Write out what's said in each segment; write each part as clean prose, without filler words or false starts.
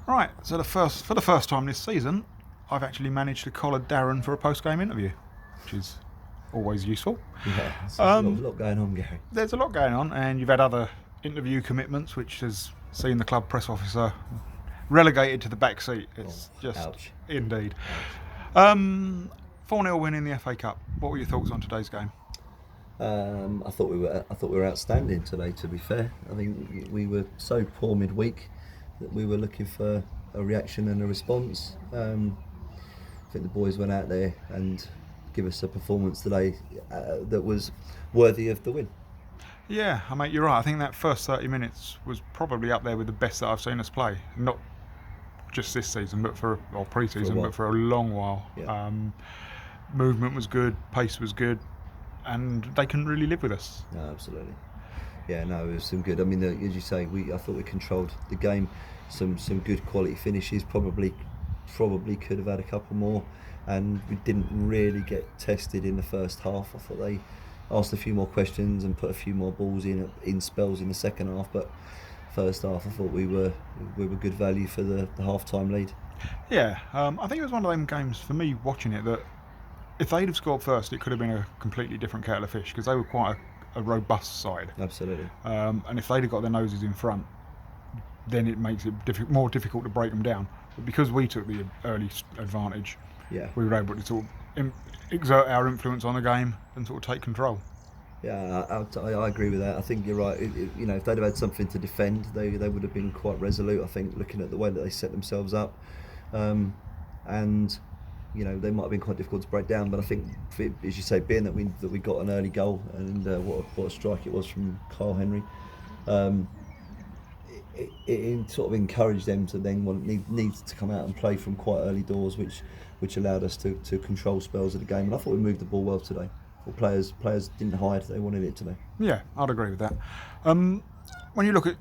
Right, so for the first time this season, I've actually managed to collar Darren for a post-game interview, which is always useful. Yeah, there's a lot going on, Gary. There's a lot going on, and you've had other interview commitments, which has seen the club press officer relegated to the back seat. It's ouch. Indeed. 4-0 win in the FA Cup. What were your thoughts on today's game? I thought we were outstanding today. To be fair, I think we were so poor midweek that we were looking for a reaction and a response. I think the boys went out there and give us a performance today that was worthy of the win. Yeah, I mean, you're right. I think that first 30 minutes was probably up there with the best that I've seen us play. Not just this season, but pre-season, but for a long while. Yeah. Movement was good, pace was good, and they couldn't really live with us. No, absolutely. Yeah, no, it was some good. I mean, as you say, I thought we controlled the game. Some good quality finishes. Probably could have had a couple more, and we didn't really get tested in the first half. I thought they asked a few more questions and put a few more balls in spells in the second half, but first half I thought we were good value for the half-time lead. Yeah, I think it was one of them games for me watching it that if they'd have scored first, it could have been a completely different kettle of fish because they were quite a robust side. Absolutely. And if they'd have got their noses in front, then it makes it more difficult to break them down. But because we took the early advantage, we were able to sort of exert our influence on the game and sort of take control. Yeah, I agree with that. I think you're right. If they'd have had something to defend, they would have been quite resolute. I think looking at the way that they set themselves up, and they might have been quite difficult to break down. But I think, as you say, being that we got an early goal and what a strike it was from Kyle Henry, it sort of encouraged them to then need to come out and play from quite early doors, which allowed us to control spells of the game. And I thought we moved the ball well today. Players didn't hide; they wanted it today. Yeah, I'd agree with that. When you look at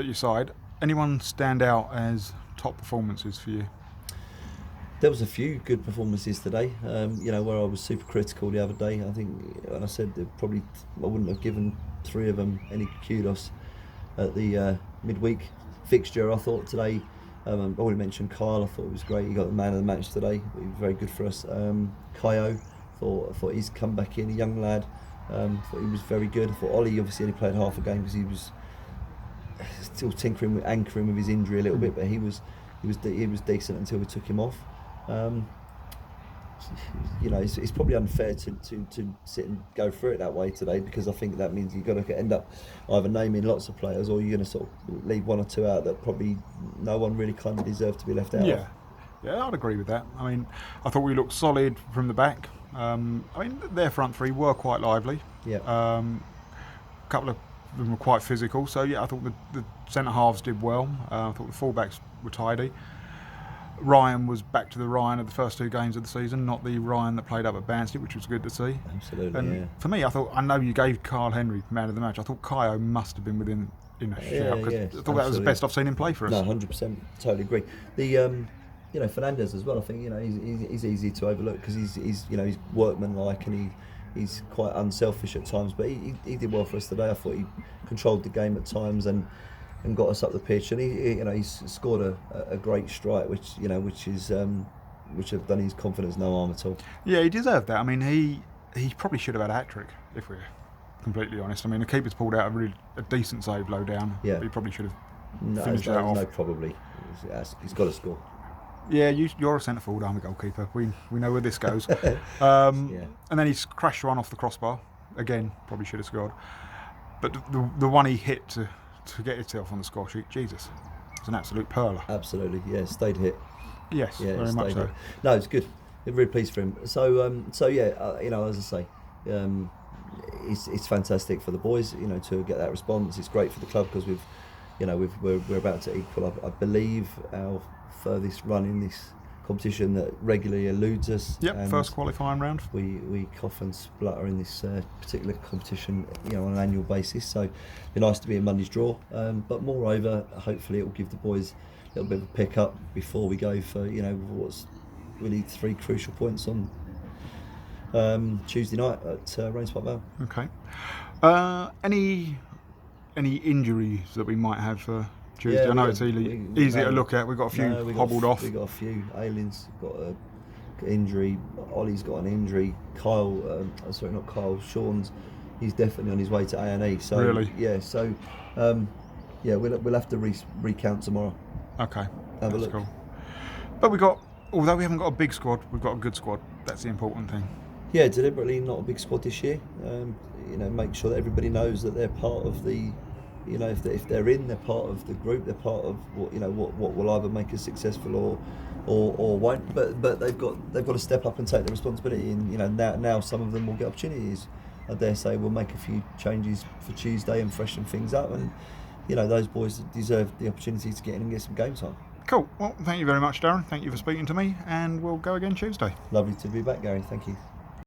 your side, anyone stand out as top performances for you? There was a few good performances today. Where I was super critical the other day. I think, and I said that I wouldn't have given three of them any kudos at the midweek fixture. I thought today, I already mentioned Kyle. I thought it was great. He got the man of the match today. He was very good for us. Kayo, I thought he's come back in, a young lad. Thought he was very good. I thought Ollie obviously only played half a game because he was still anchoring with his injury a little bit, but he was decent until we took him off. It's probably unfair to sit and go through it that way today, because I think that means you've got to end up either naming lots of players or you're going to sort of leave one or two out that probably no one really kind of deserved to be left out of. Yeah, I'd agree with that. I mean, I thought we looked solid from the back. Their front three were quite lively. Yeah. A couple of them were quite physical. So yeah, I thought the centre halves did well. I thought the full-backs were tidy. Ryan was back to the Ryan of the first two games of the season, not the Ryan that played up at Banstead, which was good to see. Absolutely. And for me, I know you gave Kyle Henry man of the match. I thought Kayo must have been in a shout, because I thought that was the best I've seen him play for us. No, 100%, totally agree. The Fernandez as well. I think he's easy to overlook because he's workmanlike and he's quite unselfish at times. But he did well for us today. I thought he controlled the game at times and got us up the pitch. And he's scored a great strike, which have done his confidence no harm at all. Yeah, he deserved that. I mean, he probably should have had a hat-trick, if we're completely honest. I mean, the keeper's pulled out a decent save low down. Yeah. But he probably should have finished that off. No, probably. He's got to score. Yeah, you're a centre forward, I'm a goalkeeper. We know where this goes. And then he's crashed one off the crossbar. Again, probably should have scored. But the one he hit to get himself on the score sheet, Jesus, it's an absolute perler. Absolutely, yeah, stayed hit. Yes, yeah, very much so. Hit. No, it's good. I'm really pleased for him. So as I say, it's fantastic for the boys, to get that response. It's great for the club because we're about to equal, I believe, our furthest run in this competition that regularly eludes us. Yep, first qualifying round. We cough and splutter in this particular competition, on an annual basis. So it'd be nice to be in Monday's draw. But moreover, hopefully it will give the boys a little bit of a pick up before we go for what's really three crucial points on Tuesday night at Rains Park Vale. Okay. Any injuries that we might have for Tuesday? Yeah, I know we it's got- easy to no, look at. We've got a few no, hobbled off. We got a few. Aylin's got an injury. Ollie's got an injury. Kyle, sorry, not Kyle. Sean's, he's definitely on his way to A&E. So Really? yeah. So yeah, we'll have to recount tomorrow. Okay, Have a that's look. cool. But although we haven't got a big squad, we've got a good squad. That's the important thing. Yeah, deliberately not a big squad this year. Make sure that everybody knows that they're part of the. If they're in, they're part of the group. They're part of what will either make us successful or won't. But they've got to step up and take the responsibility. And now some of them will get opportunities. I dare say we'll make a few changes for Tuesday and freshen things up. And those boys deserve the opportunity to get in and get some game time. Cool. Well, thank you very much, Darren. Thank you for speaking to me, and we'll go again Tuesday. Lovely to be back, Gary. Thank you.